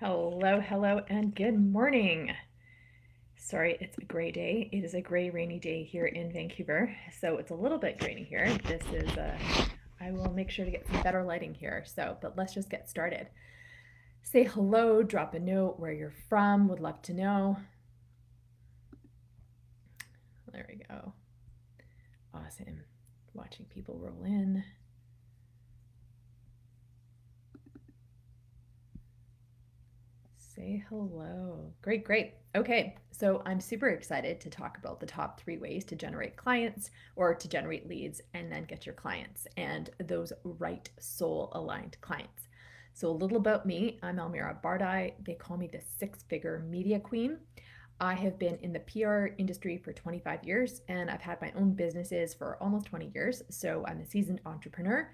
Hello, hello, and good morning. Sorry, it's a gray day. It is a gray, rainy day here in Vancouver, so it's a little bit grainy here. I will make sure to get some better lighting here. But let's just get started. Say hello, drop a note where you're from, would love to know. There we go. Awesome. Watching people roll in. Say hello. Great, great. Okay, so I'm super excited to talk about the top 3 ways to generate clients or to generate leads and then get your clients and those right soul aligned clients. So, a little about me, I'm Almira Bardai. They call me the 6-figure media queen. I have been in the PR industry for 25 years and I've had my own businesses for almost 20 years. So, I'm a seasoned entrepreneur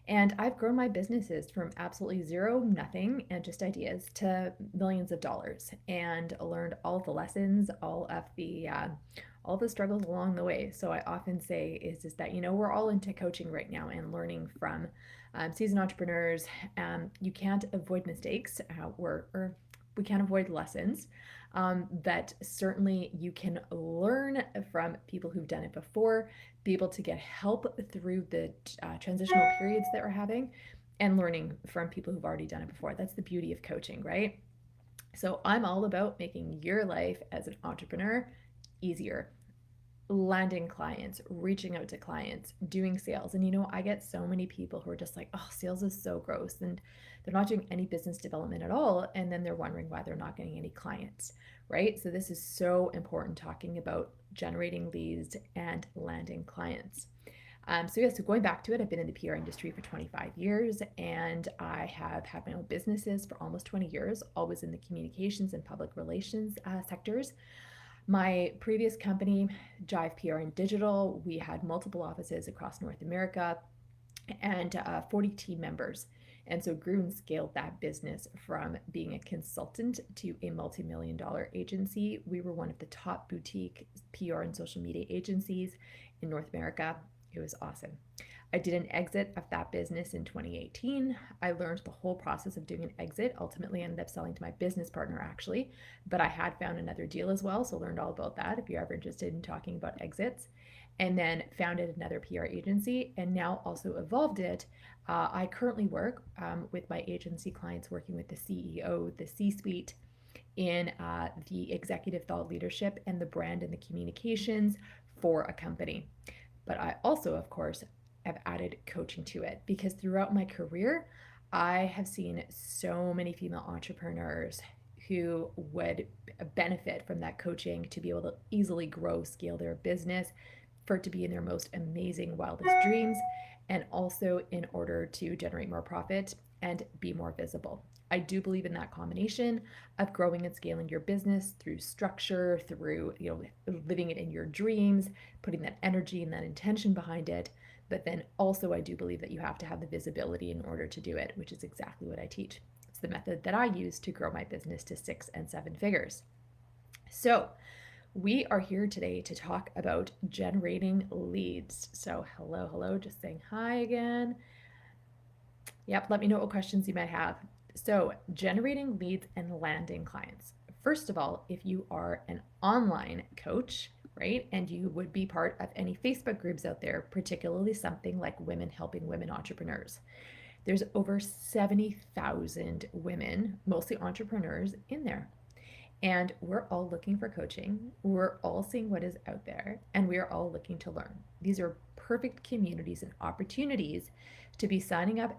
and I've grown my businesses from absolutely zero, nothing, and just ideas to millions of dollars, and learned all of the lessons, all the struggles along the way. So I often say is that we're all into coaching right now and learning from seasoned entrepreneurs. You can't avoid mistakes, or we can't avoid lessons. That certainly you can learn from people who've done it before, be able to get help through the transitional periods that we're having, and learning from people who've already done it before. That's the beauty of coaching, right? So I'm all about making your life as an entrepreneur easier, landing clients, reaching out to clients, doing sales. And I get so many people who are just like, oh, sales is so gross. And they're not doing any business development at all. And then they're wondering why they're not getting any clients, right? So this is so important, talking about generating leads and landing clients. So going back to it, I've been in the PR industry for 25 years and I have had my own businesses for almost 20 years, always in the communications and public relations sectors. My previous company, Jive PR and Digital, we had multiple offices across North America and 40 team members. And so grew and scaled that business from being a consultant to a multi-million dollar agency. We were one of the top boutique PR and social media agencies in North America. It was awesome. I did an exit of that business in 2018. I learned the whole process of doing an exit. Ultimately, ended up selling to my business partner, actually, but I had found another deal as well. So learned all about that if you're ever interested in talking about exits. And then founded another PR agency and now also evolved it. I currently work with my agency clients, working with the CEO, the C suite, in the executive thought leadership and the brand and the communications for a company. But I also, of course, have added coaching to it because throughout my career, I have seen so many female entrepreneurs who would benefit from that coaching to be able to easily grow, scale their business, for it to be in their most amazing, wildest dreams, and also in order to generate more profit and be more visible. I do believe in that combination of growing and scaling your business through structure, through living it in your dreams, putting that energy and that intention behind it. But then also, I do believe that you have to have the visibility in order to do it, which is exactly what I teach. It's the method that I use to grow my business to 6 and 7 figures. So, we are here today to talk about generating leads. So, hello, hello, just saying hi again. Yep, let me know what questions you might have. So, generating leads and landing clients. First of all, if you are an online coach, right, and you would be part of any Facebook groups out there, particularly something like Women Helping Women Entrepreneurs, there's over 70,000 women, mostly entrepreneurs, in there. And we're all looking for coaching. We're all seeing what is out there, and we are all looking to learn. These are perfect communities and opportunities to be signing up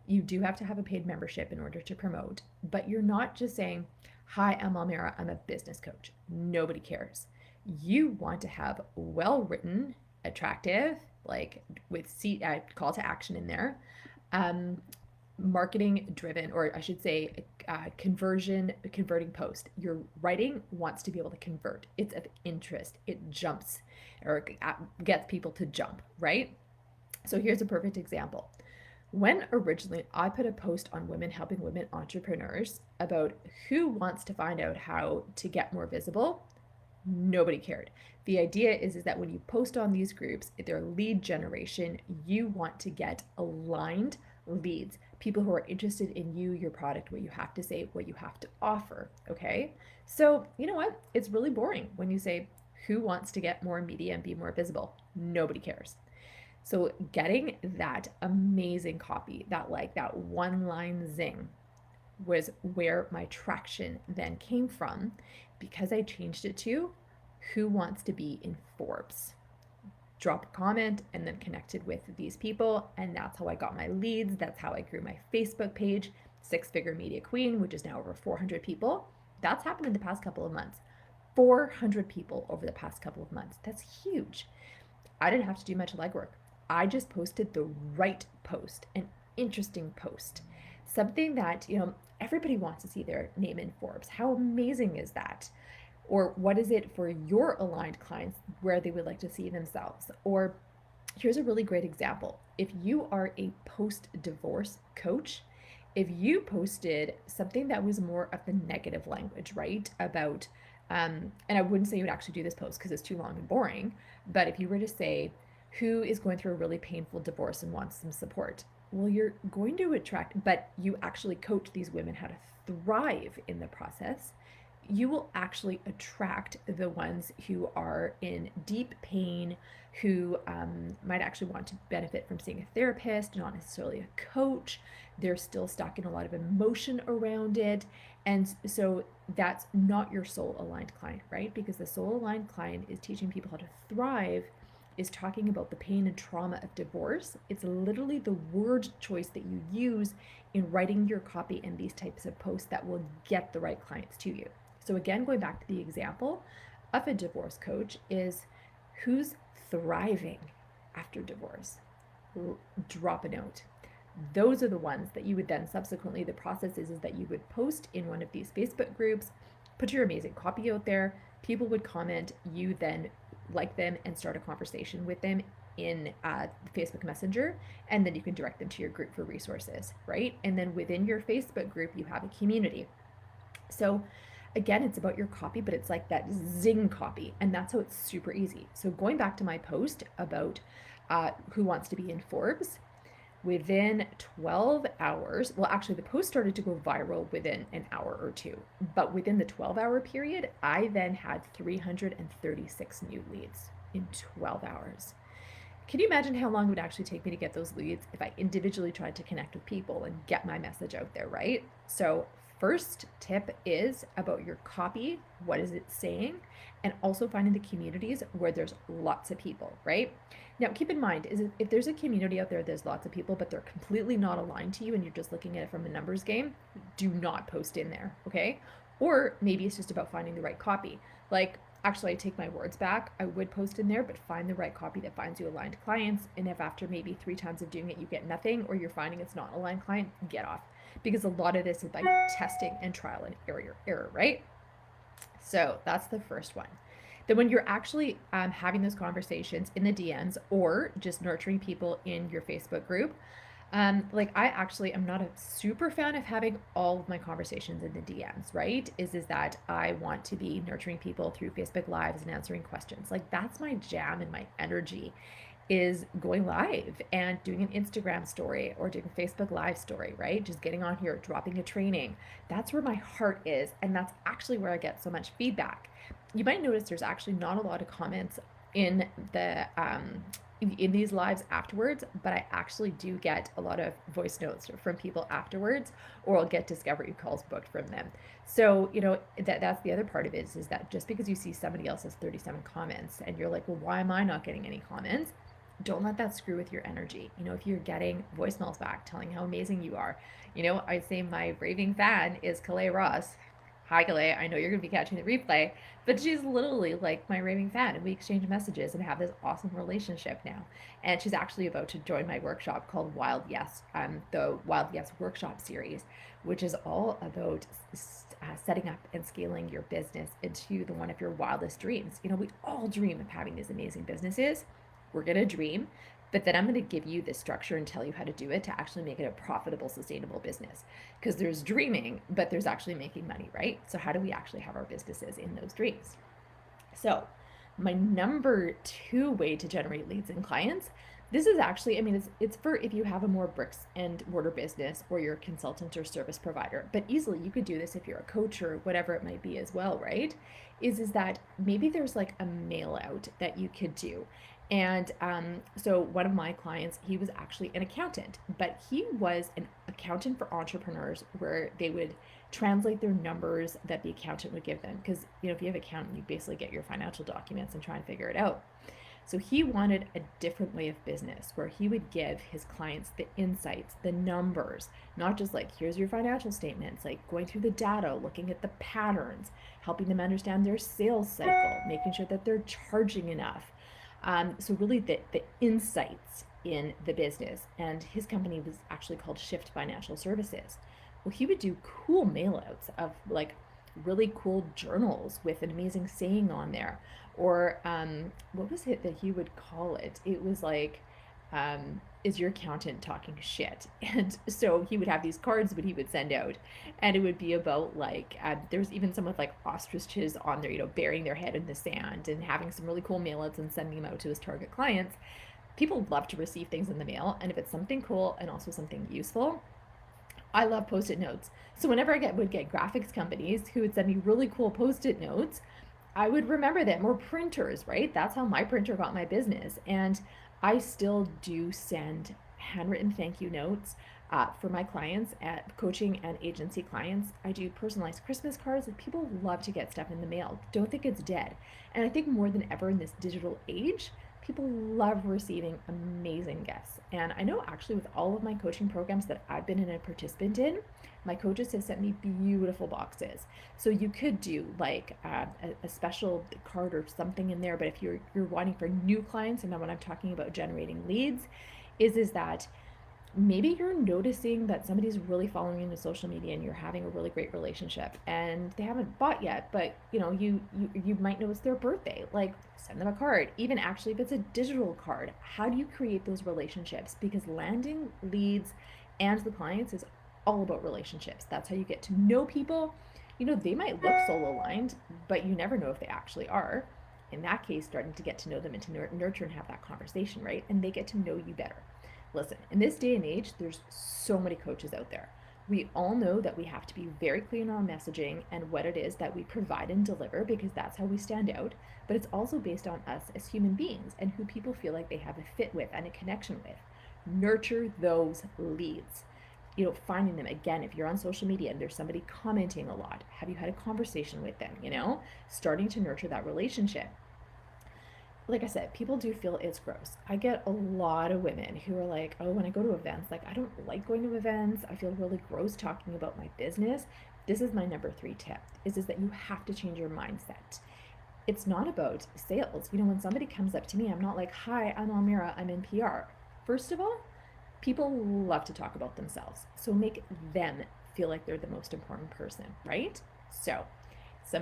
you do have to have a paid membership in order to promote, but you're not just saying, hi, I'm Almira, I'm a business coach. Nobody cares. You want to have well written, attractive, like with call to action in there, um, marketing driven, or I should say converting post. Your writing wants to be able to convert. It's of interest. It jumps or gets people to jump, right? So here's a perfect example. When originally I put a post on Women Helping Women Entrepreneurs about who wants to find out how to get more visible, nobody cared. The idea is that when you post on these groups, they're lead generation. You want to get aligned leads, people who are interested in you, your product, what you have to say, what you have to offer. Okay. So, you know what? It's really boring when you say, who wants to get more media and be more visible? Nobody cares. So, getting that amazing copy, that one line zing, was where my traction then came from, because I changed it to, who wants to be in Forbes? Drop a comment and then connected with these people. And that's how I got my leads. That's how I grew my Facebook page, Six Figure Media Queen, which is now over 400 people. That's happened in the past couple of months. 400 people over the past couple of months. That's huge. I didn't have to do much legwork. I just posted the right post, an interesting post, something that, everybody wants to see their name in Forbes. How amazing is that? Or what is it for your aligned clients where they would like to see themselves? Or here's a really great example. If you are a post-divorce coach, if you posted something that was more of the negative language, right? About, and I wouldn't say you would actually do this post because it's too long and boring, but if you were to say, who is going through a really painful divorce and wants some support? Well, you're going to attract, but you actually coach these women how to thrive in the process. You will actually attract the ones who are in deep pain, who might actually want to benefit from seeing a therapist, not necessarily a coach. They're still stuck in a lot of emotion around it. And so that's not your soul aligned client, right? Because the soul aligned client is teaching people how to thrive, is talking about the pain and trauma of divorce. It's literally the word choice that you use in writing your copy and these types of posts that will get the right clients to you. So again, going back to the example of a divorce coach, is who's thriving after divorce? Drop a note. Those are the ones that you would then subsequently, the process is that you would post in one of these Facebook groups, put your amazing copy out there, people would comment, you then like them and start a conversation with them in Facebook Messenger, and then you can direct them to your group for resources, right? And then within your Facebook group, you have a community. So again, it's about your copy, but it's like that zing copy, and that's how it's super easy. So going back to my post about who wants to be in Forbes, within 12 hours, well, actually, the post started to go viral within an hour or two, but within the 12-hour period, I then had 336 new leads in 12 hours. Can you imagine how long it would actually take me to get those leads if I individually tried to connect with people and get my message out there, right? So first tip is about your copy. What is it saying? And also finding the communities where there's lots of people, right? Now, keep in mind, is if there's a community out there, there's lots of people, but they're completely not aligned to you and you're just looking at it from a numbers game, do not post in there, okay? Or maybe it's just about finding the right copy. Like, actually, I take my words back. I would post in there, but find the right copy that finds you aligned clients. And if after maybe 3 times of doing it, you get nothing, or you're finding it's not aligned client, get off. Because a lot of this is by testing and trial and error, right? So that's the first one. Then when you're actually having those conversations in the DMs or just nurturing people in your Facebook group, like I actually am not a super fan of having all of my conversations in the DMs, right? Is that I want to be nurturing people through Facebook Lives and answering questions. Like that's my jam and my energy, is going live and doing an Instagram story or doing a Facebook Live story, right? Just getting on here, dropping a training. That's where my heart is. And that's actually where I get so much feedback. You might notice there's actually not a lot of comments in the in these lives afterwards, but I actually do get a lot of voice notes from people afterwards, or I'll get discovery calls booked from them. So, that's the other part of it is that just because you see somebody else has 37 comments and you're like, well, why am I not getting any comments? Don't let that screw with your energy. If you're getting voicemails back telling how amazing you are, I say my raving fan is Kalei Ross. Hi, Kalei. I know you're going to be catching the replay, but she's literally like my raving fan, and we exchange messages and have this awesome relationship now. And she's actually about to join my workshop called Wild Yes, the Wild Yes workshop series, which is all about setting up and scaling your business into the one of your wildest dreams. We all dream of having these amazing businesses. We're going to dream, but then I'm going to give you the structure and tell you how to do it to actually make it a profitable, sustainable business. Because there's dreaming, but there's actually making money, right? So how do we actually have our businesses in those dreams? So my number 2 way to generate leads and clients, This is actually, I mean, it's for if you have a more bricks and mortar business or you're a consultant or service provider, but easily you could do this if you're a coach or whatever it might be as well, right? Is that maybe there's like a mail out that you could do. And so one of my clients, he was actually an accountant, but he was an accountant for entrepreneurs where they would translate their numbers that the accountant would give them. Because, you know, if you have an accountant, you basically get your financial documents and try and figure it out. So he wanted a different way of business where he would give his clients the insights, the numbers, not just like, here's your financial statements, like going through the data, looking at the patterns, helping them understand their sales cycle, making sure that they're charging enough. So really the insights in the business. And his company was actually called Shift Financial Services. Well, he would do cool mailouts of like really cool journals with an amazing saying on there, or what was it that he would call it? It was like, is your accountant talking shit? And so he would have these cards that he would send out, and it would be about like, there was even some with like ostriches on there, you know, burying their head in the sand and having some really cool mailouts and sending them out to his target clients. People love to receive things in the mail, and if it's something cool and also something useful, I love post-it notes. So whenever would get graphics companies who would send me really cool post-it notes, I would remember them, or printers, right? That's how my printer got my business. And I still do send handwritten thank you notes for my clients at coaching and agency clients. I do personalized Christmas cards. People love to get stuff in the mail. Don't think it's dead. And I think more than ever in this digital age, people love receiving amazing gifts. And I know actually with all of my coaching programs that I've been a participant in, my coaches have sent me beautiful boxes. So you could do like a special card or something in there. But if you're wanting for new clients, and then when I'm talking about generating leads, is that maybe you're noticing that somebody's really following you on social media and you're having a really great relationship and they haven't bought yet, but you know, you might know it's their birthday. Like send them a card. Even actually if it's a digital card, how do you create those relationships? Because landing leads and the clients is all about relationships. That's how you get to know people. You know, they might look soul aligned, but you never know if they actually are. In that case, starting to get to know them and to nurture and have that conversation, right? And they get to know you better. Listen, in this day and age, there's so many coaches out there. We all know that we have to be very clear in our messaging and what it is that we provide and deliver because that's how we stand out. But it's also based on us as human beings and who people feel like they have a fit with and a connection with. Nurture those leads. You know, finding them again, if you're on social media and there's somebody commenting a lot, have you had a conversation with them? You know, starting to nurture that relationship. Like I said, people do feel it's gross. I get a lot of women who are like, oh, when I go to events, like I don't like going to events. I feel really gross talking about my business. This is my number 3 tip is that you have to change your mindset. It's not about sales. You know, when somebody comes up to me, I'm not like, hi, I'm Almira, I'm in PR. First of all, people love to talk about themselves. So make them feel like they're the most important person, right? So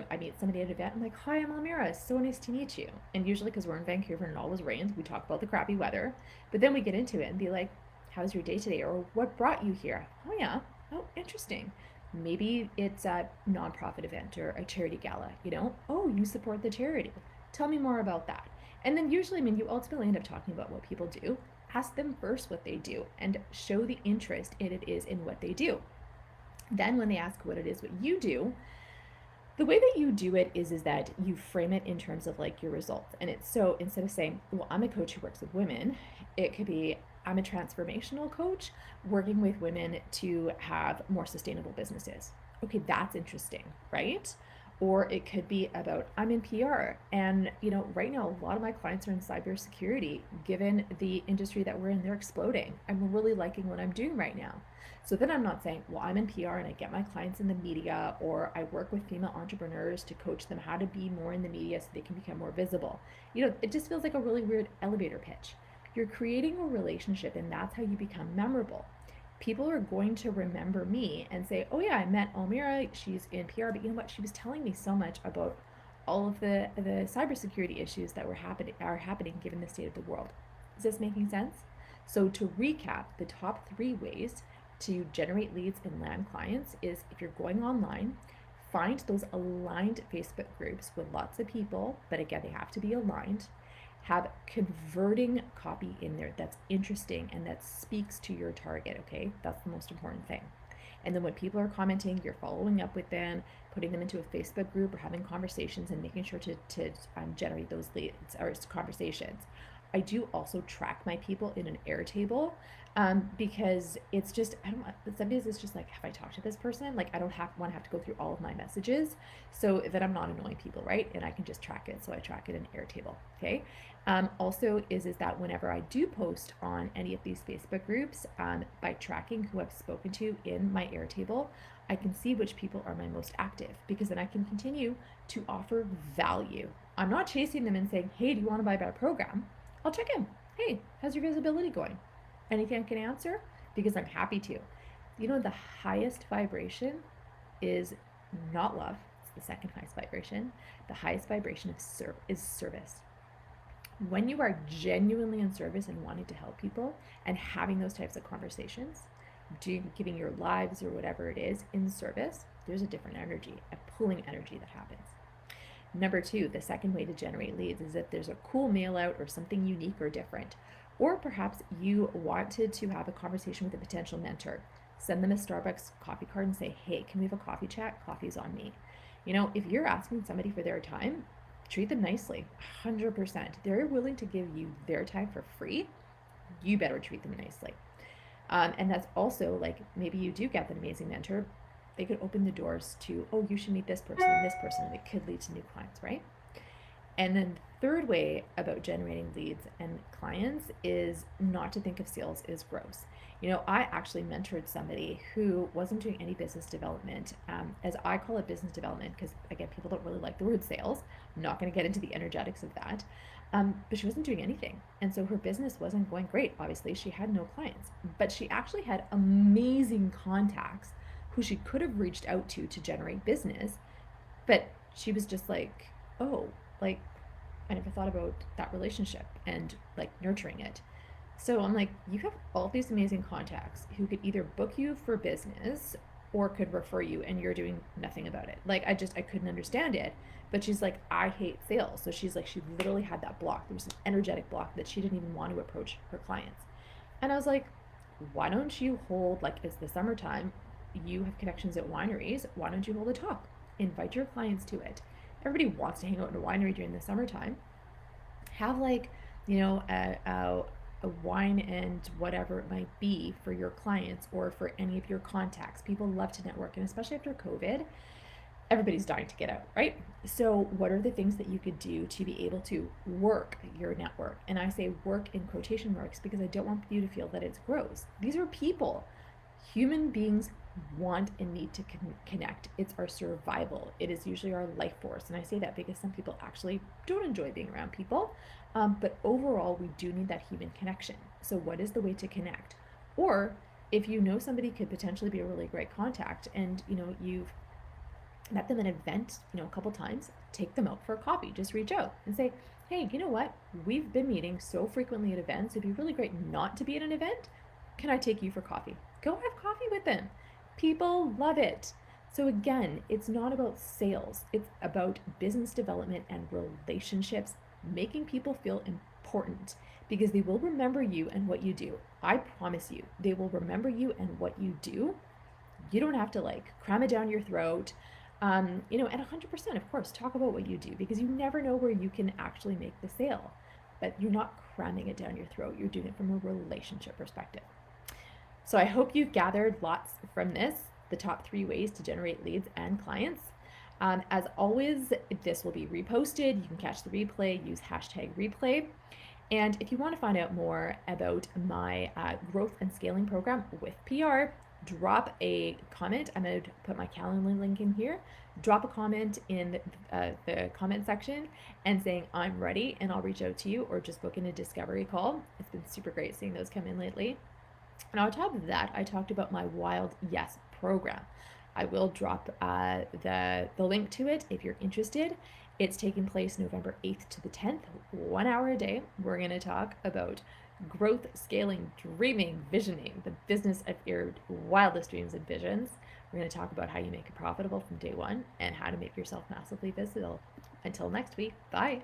I meet somebody at an event. I'm like, "Hi, I'm Almira. It's so nice to meet you." And usually, because we're in Vancouver and it always rains, we talk about the crappy weather. But then we get into it and be like, "How's your day today?" Or "What brought you here?" "Oh yeah, oh interesting." Maybe it's a nonprofit event or a charity gala. You know, "Oh, you support the charity. Tell me more about that." And then usually, I mean, you ultimately end up talking about what people do. Ask them first what they do and show the interest it is in what they do. Then, when they ask what it is what you do, the way that you do it is that you frame it in terms of like your results. And it's so instead of saying, well, I'm a coach who works with women, it could be, I'm a transformational coach working with women to have more sustainable businesses. Okay, that's interesting, right? Or it could be about, I'm in PR and you know, right now a lot of my clients are in cybersecurity. Given the industry that we're in, they're exploding. I'm really liking what I'm doing right now. So then I'm not saying, well, I'm in PR and I get my clients in the media, or I work with female entrepreneurs to coach them how to be more in the media so they can become more visible. You know, it just feels like a really weird elevator pitch. You're creating a relationship, and that's how you become memorable. People are going to remember me and say, oh yeah, I met Almira, she's in PR, but you know what? She was telling me so much about all of the cybersecurity issues that are happening given the state of the world. Is this making sense? So to recap, the top 3 ways to generate leads and land clients is, if you're going online, find those aligned Facebook groups with lots of people, but again, they have to be aligned. Have converting copy in there that's interesting and that speaks to your target, okay? That's the most important thing. And then when people are commenting, you're following up with them, putting them into a Facebook group or having conversations and making sure to generate those leads or conversations. I do also track my people in an Airtable, because it's just, I don't, some days it's just like, have I talked to this person? Like, I don't want to have to go through all of my messages so that I'm not annoying people, right? And I can just track it. So I track it in Airtable, okay? Also is that whenever I do post on any of these Facebook groups, by tracking who I've spoken to in my Airtable, I can see which people are my most active, because then I can continue to offer value. I'm not chasing them and saying, hey, do you want to buy my program? I'll check in. Hey, how's your visibility going? Anything I can answer? Because I'm happy to. You know, the highest vibration is not love. It's the second highest vibration. The highest vibration is service. When you are genuinely in service and wanting to help people and having those types of conversations, giving your lives or whatever it is in service, there's a different energy, a pulling energy that happens. Number two, the second way to generate leads is if there's a cool mail out or something unique or different. Or perhaps you wanted to have a conversation with a potential mentor. Send them a Starbucks coffee card and say, hey, can we have a coffee chat? Coffee's on me. You know, if you're asking somebody for their time, treat them nicely, 100%. They're willing to give you their time for free. You better treat them nicely. And that's also like, maybe you do get an amazing mentor. They could open the doors to, oh, you should meet this person and this person, and it could lead to new clients, right? And then the third way about generating leads and clients is not to think of sales as gross. You know, I actually mentored somebody who wasn't doing any business development, as I call it business development, because again, people don't really like the word sales. I'm not going to get into the energetics of that. But she wasn't doing anything. And so her business wasn't going great. Obviously, she had no clients, but she actually had amazing contacts who she could have reached out to generate business. But she was just like, oh, like, I never thought about that relationship and like nurturing it. So I'm like, you have all these amazing contacts who could either book you for business or could refer you, and you're doing nothing about it. Like, I couldn't understand it. But she's like, I hate sales. So she's like, she literally had that block. There was an energetic block that she didn't even want to approach her clients. And I was like, why don't you hold, like, it's the summertime, you have connections at wineries, why don't you hold a talk? Invite your clients to it. Everybody wants to hang out in a winery during the summertime. Have, like, you know, a wine and whatever it might be for your clients or for any of your contacts. People love to network, and especially after COVID, everybody's dying to get out, right? So what are the things that you could do to be able to work your network? And I say work in quotation marks because I don't want you to feel that it's gross. These are people. Human beings want and need to connect. It's our survival. It is usually our life force. And I say that because some people actually don't enjoy being around people. But overall, we do need that human connection. So what is the way to connect? Or if you know somebody could potentially be a really great contact and, you know, you've met them at an event, you know, a couple times, take them out for a coffee. Just reach out and say, hey, you know what? We've been meeting so frequently at events. It'd be really great not to be at an event. Can I take you for coffee? Go have coffee with them. People love it. So again, it's not about sales. It's about business development and relationships, making people feel important because they will remember you and what you do. I promise you, they will remember you and what you do. You don't have to like cram it down your throat. You know, and 100%, of course, talk about what you do because you never know where you can actually make the sale. But you're not cramming it down your throat. You're doing it from a relationship perspective. So I hope you've gathered lots from this, the top 3 ways to generate leads and clients. As always, this will be reposted. You can catch the replay, use #replay. And if you want to find out more about my growth and scaling program with PR, drop a comment. I'm going to put my Calendly link in here. Drop a comment in the comment section and saying I'm ready, and I'll reach out to you, or just book in a discovery call. It's been super great seeing those come in lately. And on top of that, I talked about my Wild Yes program. I will drop the link to it if you're interested. It's taking place November 8th to the 10th, 1 hour a day. We're going to talk about growth, scaling, dreaming, visioning, the business of your wildest dreams and visions. We're going to talk about how you make it profitable from day one and how to make yourself massively visible. Until next week, bye.